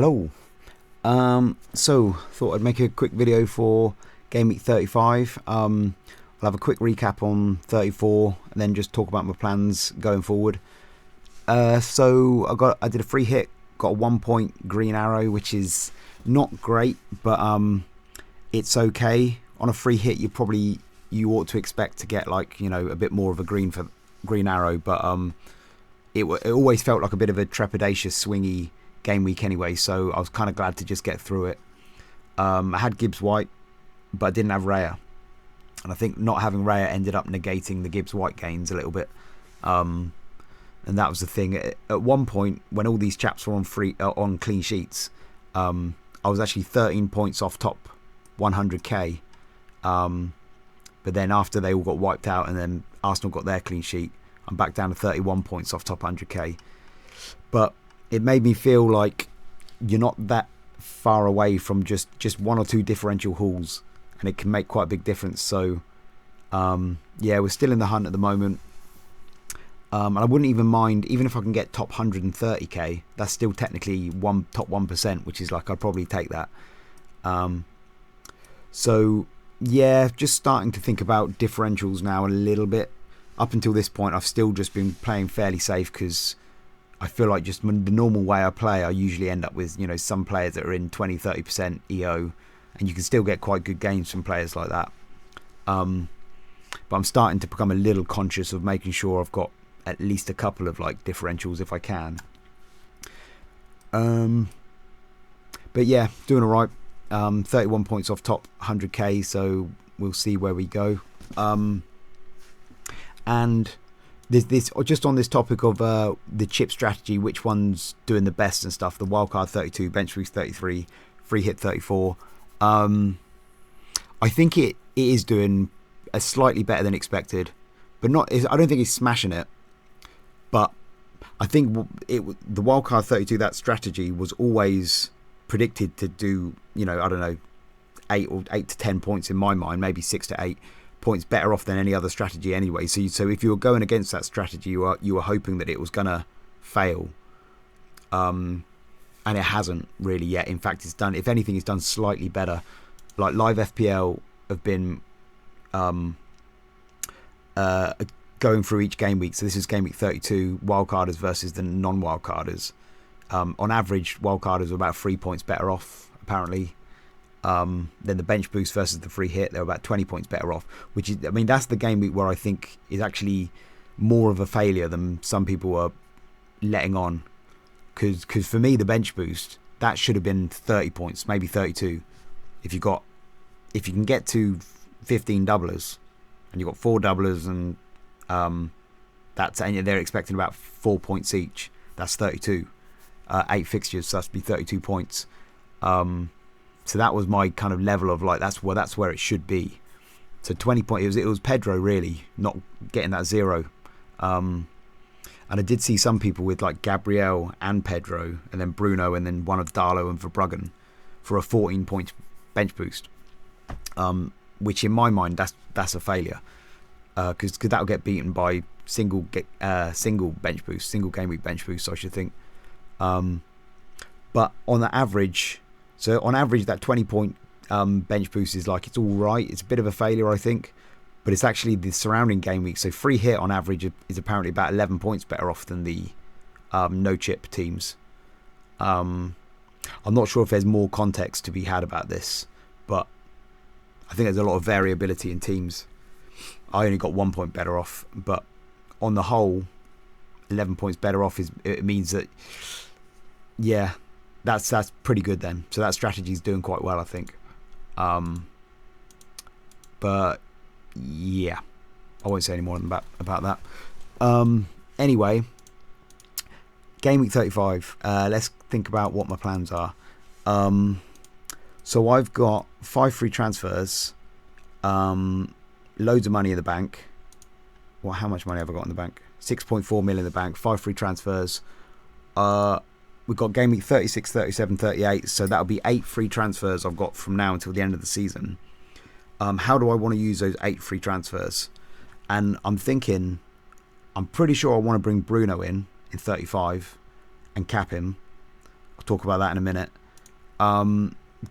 Hello. So thought I'd make a quick video for Game Week 35. I'll have a quick recap on 34 and then just talk about my plans going forward. So I did a free hit, got a 1 point green arrow, which is not great, but it's okay. On a free hit, you ought to expect to get a bit more of a green arrow, but it always felt like a bit of a trepidatious, swingy game week anyway, so I was kind of glad to just get through it. I had Gibbs White, but I didn't have Raya, and I think not having Raya ended up negating the Gibbs White gains a little bit, and that was the thing. At one point, when all these chaps were on clean sheets, I was actually 13 points off top 100k, but then after they all got wiped out and then Arsenal got their clean sheet, I'm back down to 31 points off top 100k. But it made me feel like you're not that far away from just one or two differential hauls, and it can make quite a big difference. So yeah, we're still in the hunt at the moment, and I wouldn't even mind even if I can get top 130k. That's still technically top 1%, which is like I'd probably take that. So yeah, just starting to think about differentials now a little bit. Up until this point, I've still just been playing fairly safe because I feel like just the normal way I play, I usually end up with, some players that are in 20-30% EO, and you can still get quite good gains from players like that. But I'm starting to become a little conscious of making sure I've got at least a couple of differentials if I can. But yeah, doing all right. 31 points off top 100k, so we'll see where we go. And this just on this topic of the chip strategy, which one's doing the best and stuff. The wildcard 32, bench boost 33, free hit 34. I think it is doing a slightly better than expected, but I don't think it's smashing it. But I think the wildcard 32, that strategy was always predicted to do, I don't know, 8 to 10 points in my mind, maybe 6 to 8 points better off than any other strategy anyway. So if you were going against that strategy, you were hoping that it was gonna fail, and it hasn't really yet. In fact, it's done. If anything, it's done slightly better. Like live FPL have been going through each game week. So this is game week 32, wildcarders versus the non-wildcarders. On average, wildcarders are about 3 points better off apparently. Then the bench boost versus the free hit, they're about 20 points better off, which is, that's the game week where I think is actually more of a failure than some people are letting on. Because for me, the bench boost, that should have been 30 points, maybe 32. If you can get to 15 doublers, and you've got 4 doublers, and they're expecting about 4 points each, that's 32. 8 fixtures, so that's be 32 points. So that was my kind of level of that's where it should be. So 20 points. It was Pedro really not getting that 0. And I did see some people with Gabriel and Pedro, and then Bruno, and then one of Darlow and Verbruggen for a 14 point bench boost. Which in my mind that's a failure, because that'll get beaten by single bench boost, single game week bench boost, I should think. But on the average. So on average, that 20 point bench boost is it's all right. It's a bit of a failure, I think, but it's actually the surrounding game week. So free hit on average is apparently about 11 points better off than the no chip teams. I'm not sure if there's more context to be had about this, but I think there's a lot of variability in teams. I only got 1 point better off, but on the whole, 11 points better off it means that, yeah. That's pretty good then. So that strategy is doing quite well, I think. But yeah, I won't say any more about that. Anyway, game week 35. Let's think about what my plans are. So I've got 5 free transfers, loads of money in the bank. Well, how much money have I got in the bank? 6.4 million in the bank. 5 free transfers. We've got game week 36, 37, 38, so that'll be 8 free transfers I've got from now until the end of the season. How do I want to use those 8 free transfers? And I'm pretty sure I want to bring Bruno in 35 and cap him. talk about that in a minute.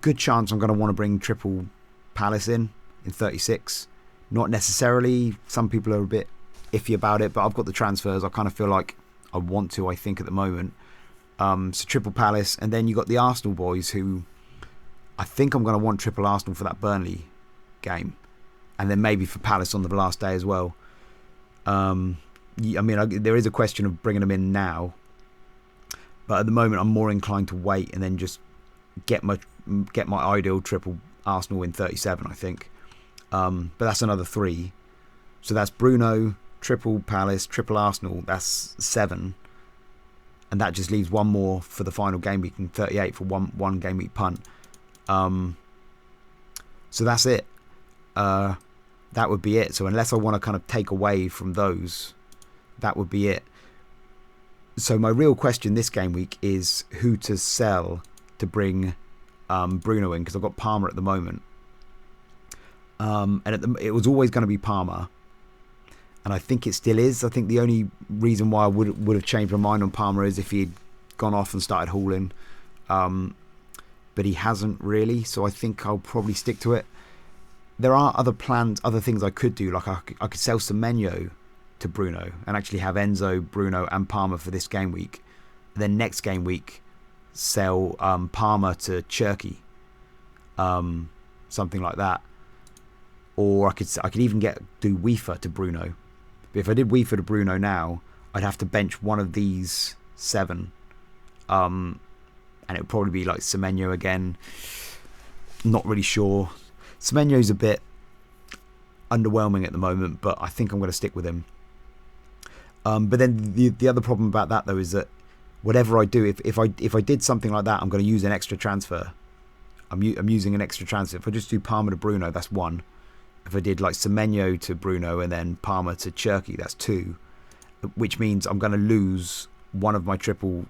Good chance I'm going to want to bring triple Palace in 36. Not necessarily. Some people are a bit iffy about it, but I've got the transfers. I kind of feel like I want to, I think, at the moment. So triple Palace, and then you got the Arsenal boys, who I think I'm going to want triple Arsenal for that Burnley game, and then maybe for Palace on the last day as well. I mean, there is a question of bringing them in now, but at the moment I'm more inclined to wait and then just get my ideal triple Arsenal in 37, I think. But that's another 3. So that's Bruno, triple Palace, triple Arsenal. That's 7. And that just leaves one more for the final game week in 38 for one game week punt. So that's it. That would be it. So unless I want to kind of take away from those, that would be it. So my real question this game week is who to sell to bring Bruno in, because I've got Palmer at the moment. And it was always going to be Palmer, and I think it still is. I think the only reason why I would have changed my mind on Palmer is if he'd gone off and started hauling, but he hasn't really, so I think I'll probably stick to it. There are other plans, other things I could do, like I could sell Semenyo to Bruno and actually have Enzo, Bruno and Palmer for this game week, and then next game week sell Palmer to Cherki, something like that. Or I could even do Weaver to Bruno. But if I did Weaver to Bruno now, I'd have to bench one of these 7. And it would probably be like Semenyo again. Not really sure. Semenyo's a bit underwhelming at the moment, but I think I'm going to stick with him. But then the other problem about that, though, is that whatever I do, if I did something like that, I'm going to use an extra transfer. I'm using an extra transfer. If I just do Palmer to Bruno, that's 1. If I did like Semenyo to Bruno and then Palmer to Cherki, that's 2. Which means I'm going to lose one of my triple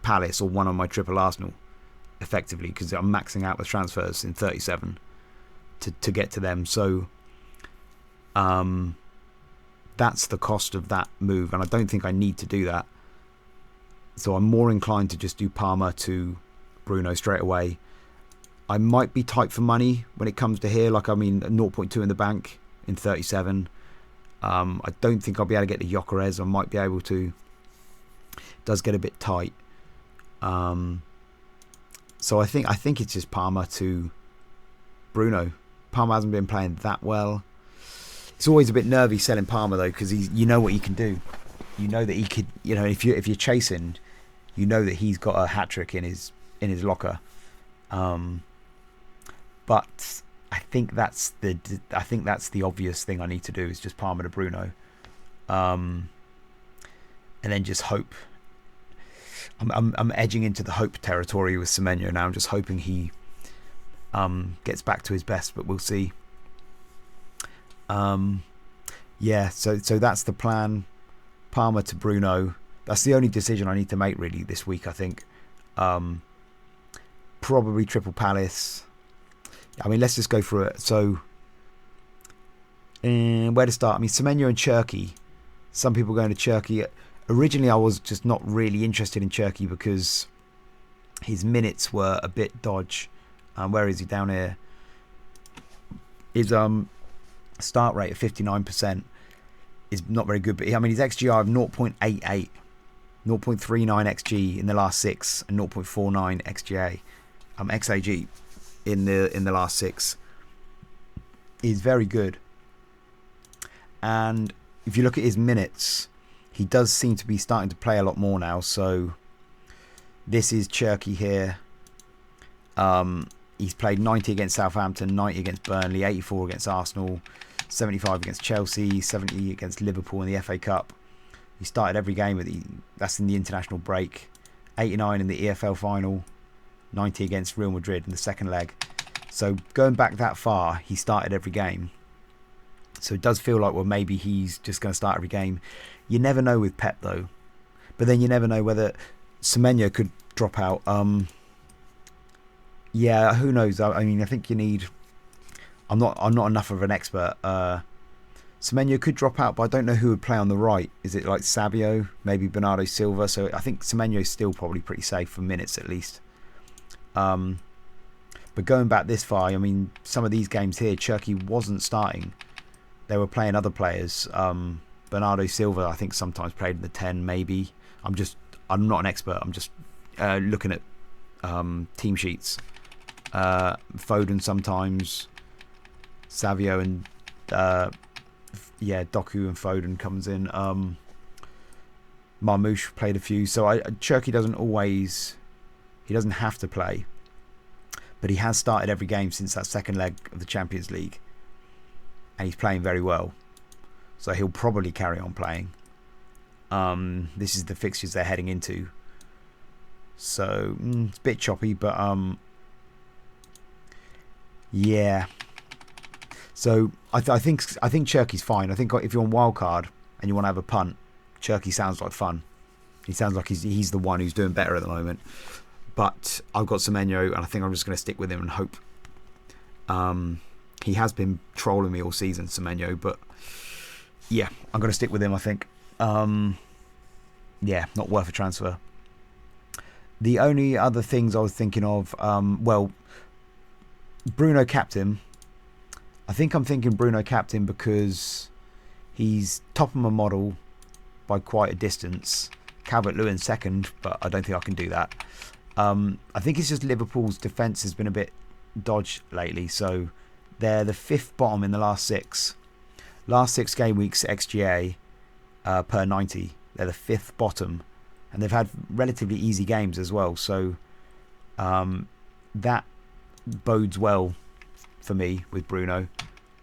Palace or one of my triple Arsenal, effectively, because I'm maxing out with transfers in 37 to get to them. So that's the cost of that move, and I don't think I need to do that. So I'm more inclined to just do Palmer to Bruno straight away. I might be tight for money when it comes to here. Like, I mean, 0.2 in the bank in 37. I don't think I'll be able to get the Gyökeres. I might be able to. It does get a bit tight. So I think it's just Palmer to Bruno. Palmer hasn't been playing that well. It's always a bit nervy selling Palmer though, because you know what he can do. You know that he could. You know, if you're chasing, you know that he's got a hat trick in his locker. But I think that's the obvious thing I need to do is just Palmer to Bruno, and then just hope. I'm edging into the hope territory with Semenyo now. I'm just hoping he gets back to his best, but we'll see. Yeah, so that's the plan. Palmer to Bruno. That's the only decision I need to make really this week, I think. Probably triple Palace. I mean, let's just go through it. So, where to start? I mean, Semenyo and Cherki. Some people going to Cherki. Originally, I was just not really interested in Cherki because his minutes were a bit dodge. Where is he? Down here. His start rate of 59% is not very good. But I mean, his XGI of 0.88, 0.39 XG in the last 6, and 0.49 XAG in the last 6 is very good. And if you look at his minutes, he does seem to be starting to play a lot more now. So this is Cherki here. He's played 90 against Southampton, 90 against Burnley, 84 against Arsenal, 75 against Chelsea, 70 against Liverpool in the FA Cup. He started every game that's in the international break. 89 in the EFL final, 90 against Real Madrid in the second leg. So going back that far, he started every game. So it does feel like, well, maybe he's just going to start every game. You never know with Pep though. But then you never know whether Semenyo could drop out. Yeah, who knows? I mean, I think you need. I'm not enough of an expert. Semenyo could drop out, but I don't know who would play on the right. Is it like Savio? Maybe Bernardo Silva? So I think Semenyo's still probably pretty safe for minutes at least. But going back this far, I mean, some of these games here, Cherki wasn't starting. They were playing other players. Bernardo Silva, I think, sometimes played in the 10, maybe. I'm not an expert. I'm just looking at team sheets. Foden sometimes. Savio and Doku and Foden comes in. Marmoush played a few. So Cherki he doesn't have to play. But he has started every game since that second leg of the Champions League. And he's playing very well. So he'll probably carry on playing. This is the fixtures they're heading into. So it's a bit choppy, but yeah. So I think Cherki's fine. I think if you're on wildcard and you want to have a punt, Cherki sounds like fun. He sounds like he's the one who's doing better at the moment. But I've got Semenyo, and I think I'm just going to stick with him and hope. He has been trolling me all season, Semenyo, but yeah, I'm going to stick with him, I think. Yeah, not worth a transfer. The only other things I was thinking of, Bruno captain. I think I'm thinking Bruno captain because he's top of my model by quite a distance. Calvert-Lewin second, but I don't think I can do that. I think it's just Liverpool's defence has been a bit dodgy lately. So they're the 5th bottom in the last 6. Last 6 game weeks XGA per 90. They're the 5th bottom. And they've had relatively easy games as well. So that bodes well for me with Bruno.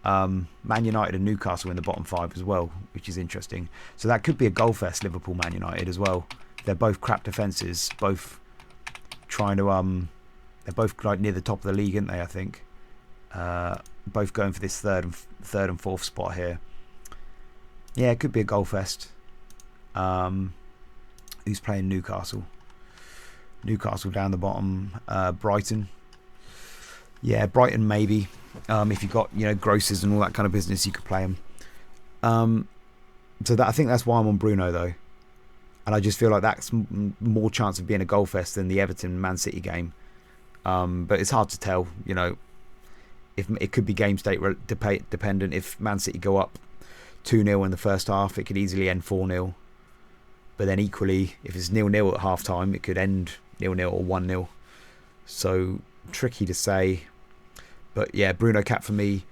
Man United and Newcastle in the bottom 5 as well, which is interesting. So that could be a goal fest, Liverpool Man United as well. They're both crap defences, both trying to they're both like near the top of the league, aren't they? I think both going for this third and 4th spot here. Yeah, it could be a goal fest. Who's playing Newcastle? Newcastle down the bottom. Brighton. Yeah, Brighton maybe. If you've got grosses and all that kind of business, you could play them. So I think that's why I'm on Bruno though, and I just feel like that's more chance of being a goal fest than the Everton Man City game. But it's hard to tell. If it could be game state dependent. If Man City go up 2-0 in the first half, it could easily end 4-0. But then equally, if it's 0-0 at half time, it could end 0-0 or 1-0. So tricky to say. But yeah, Bruno cap for me.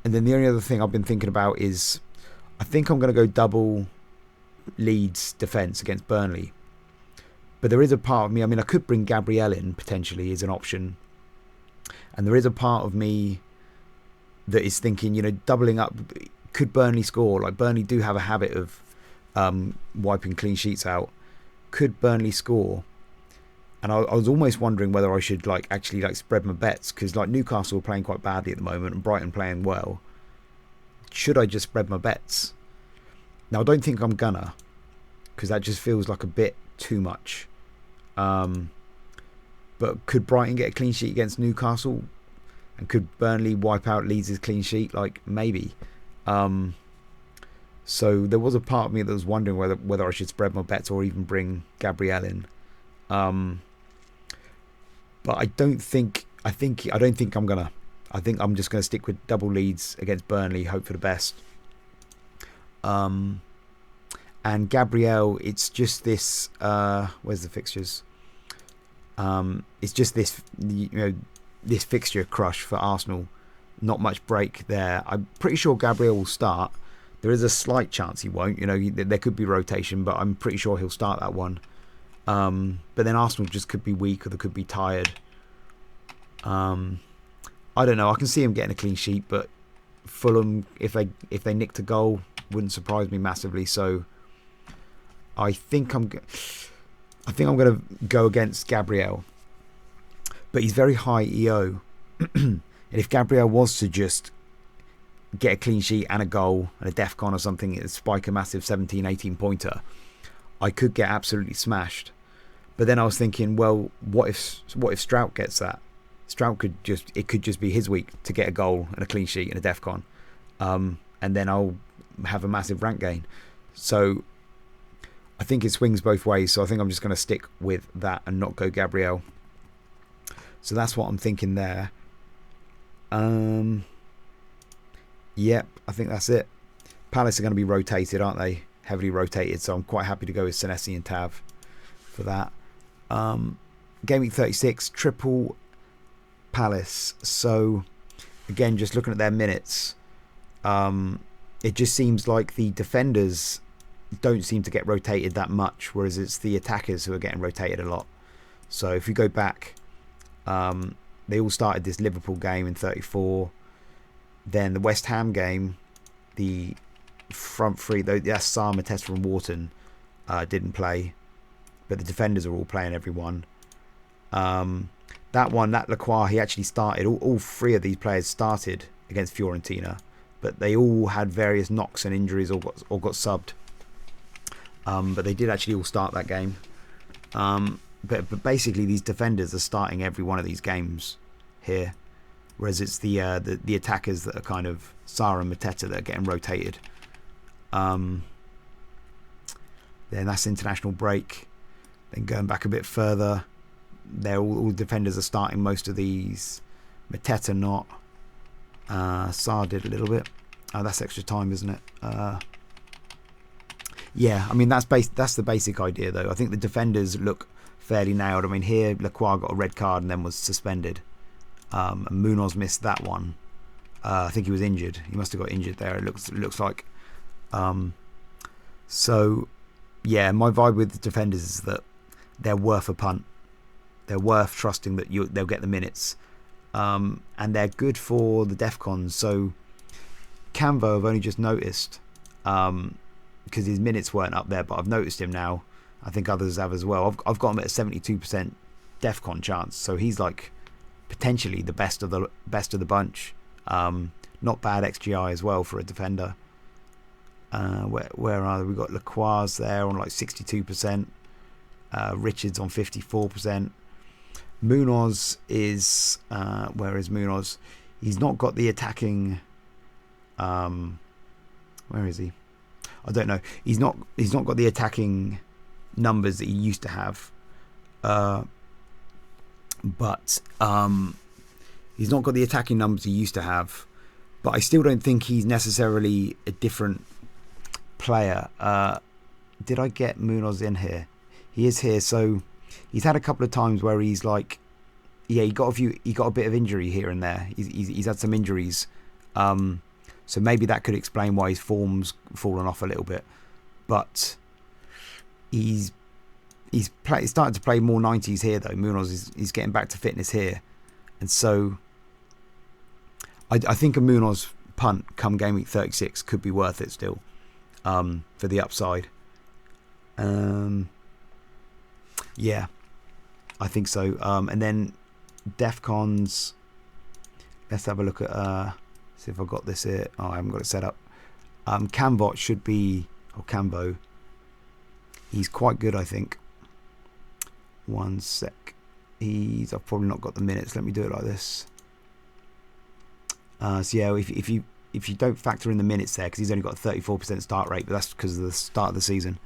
And then the only other thing I've been thinking about is I think I'm going to go double Leeds defence against Burnley. But there is a part of me, I mean, I could bring Gabriel in potentially as an option. And there is a part of me that is thinking, doubling up, could Burnley score? Like Burnley do have a habit of wiping clean sheets out. Could Burnley score? And I was almost wondering whether I should actually spread my bets, because Newcastle are playing quite badly at the moment and Brighton playing well. Should I just spread my bets? Now I don't think I'm gonna, because that just feels like a bit too much. But could Brighton get a clean sheet against Newcastle? And could Burnley wipe out Leeds' clean sheet? Maybe. So there was a part of me that was wondering whether I should spread my bets or even bring Gabriel in. But I don't think I'm gonna. I think I'm just gonna stick with double Leeds against Burnley, hope for the best. And Gabriel, it's just this. Where's the fixtures? It's just this. This fixture crush for Arsenal. Not much break there. I'm pretty sure Gabriel will start. There is a slight chance he won't. There could be rotation, but I'm pretty sure he'll start that one. But then Arsenal just could be weak, or they could be tired. I don't know. I can see him getting a clean sheet, but Fulham, if they nicked a goal, wouldn't surprise me massively. So I think I'm going to go against Gabriel, but he's very high EO, and if Gabriel was to just get a clean sheet and a goal and a DEFCON or something, it'd spike a massive 17-18 pointer. I could get absolutely smashed. But then I was thinking, well, what if Strout gets that? Strout could just be his week to get a goal and a clean sheet and a DEFCON. And then I'll have a massive rank gain. So I think it swings both ways. So I think I'm just going to stick with that and not go Gabriel. So that's what I'm thinking there. Yep, I think that's it. Palace are going to be rotated, aren't they? Heavily rotated, so I'm quite happy to go with Senesi and Tav for that. Game week 36, triple Palace. So again, just looking at their minutes, it just seems like the defenders don't seem to get rotated that much, whereas it's the attackers who are getting rotated a lot. So if you go back, they all started this Liverpool game in 34. Then the West Ham game, the front three, that's Sarr, Mateta and Wharton, didn't play, but the defenders are all playing everyone. That Lacroix, he actually started. All three of these players started against Fiorentina, but they all had various knocks and injuries or got subbed. But they did actually all start that game. But basically, these defenders are starting every one of these games here, whereas it's the attackers that are kind of Sarr and Mateta that are getting rotated. Then that's international break. Then going back a bit further, they're all defenders are starting most of these. Mateta not. Sarr did a little bit. Oh, that's extra time, isn't it? Yeah, I mean that's the basic idea though. I think the defenders look fairly nailed. I mean here Lacroix got a red card and then was suspended. And Munoz missed that one. I think he was injured. He must have got injured there. It looks like. So yeah, my vibe with the defenders is that they're worth a punt. They're worth trusting that they'll get the minutes, and they're good for the DEFCONs. So Camvo, I've only just noticed because his minutes weren't up there, but I've noticed him now. I think others have as well. I've got him at a 72% DEFCON chance, so he's like potentially the best of the bunch. Not bad XGI as well for a defender. Where are they? We've got Lacroix there on like 62%, Richards on 54%. Munoz is where is Munoz? He's not got the attacking. Where is he? I don't know. He's not got the attacking numbers that he used to have. But he's not got the attacking numbers he used to have. But I still don't think he's necessarily a different player. Did I get Munoz in here? He is here. So he's had a couple of times where he's like, yeah, he got a bit of injury here and there. He's had some injuries. So maybe that could explain why his form's fallen off a little bit. But he's starting to play more 90s here though. Munoz is getting back to fitness here, and so I think a Munoz punt come game week 36 could be worth it still, for the upside. Yeah, I think so. And then DEFCONs. Let's have a look at see if I got this here. Oh, I haven't got it set up. Camvo should be, or Camvo. He's quite good, I think. One sec. I've probably not got the minutes. Let me do it like this. So yeah, if you don't factor in the minutes there, because he's only got a 34% start rate, but that's because of the start of the season.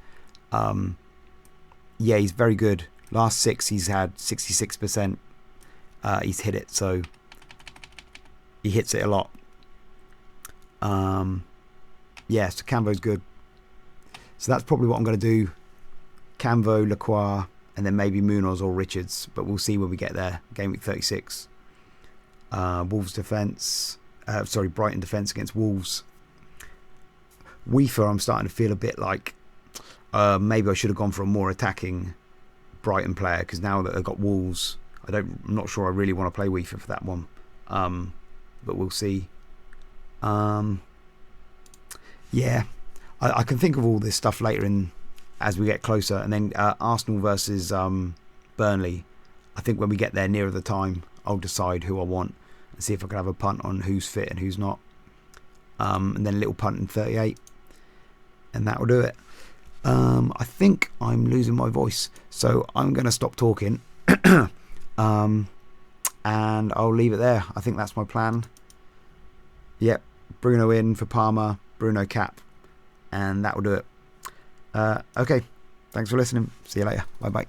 Yeah, he's very good. Last 6, he's had 66%. He's hit it, so he hits it a lot. Yeah, so Camvo's good. So that's probably what I'm going to do. Camvo, Lacroix, and then maybe Munoz or Richards, but we'll see when we get there. Game week 36. Wolves defence. Brighton defence against Wolves. Weaver, I'm starting to feel a bit like maybe I should have gone for a more attacking Brighton player, because now that they've got Wolves, I'm not sure I really want to play Weaver for that one. But we'll see. Yeah, I can think of all this stuff later in as we get closer, and then Arsenal versus Burnley. I think when we get there nearer the time, I'll decide who I want and see if I can have a punt on who's fit and who's not, and then a little punt in 38, and that will do it. I think I'm losing my voice, so I'm going to stop talking, and I'll leave it there. I think that's my plan. Yep, Bruno in for Palmer, Bruno cap, and that will do it. Okay, thanks for listening. See you later. Bye bye.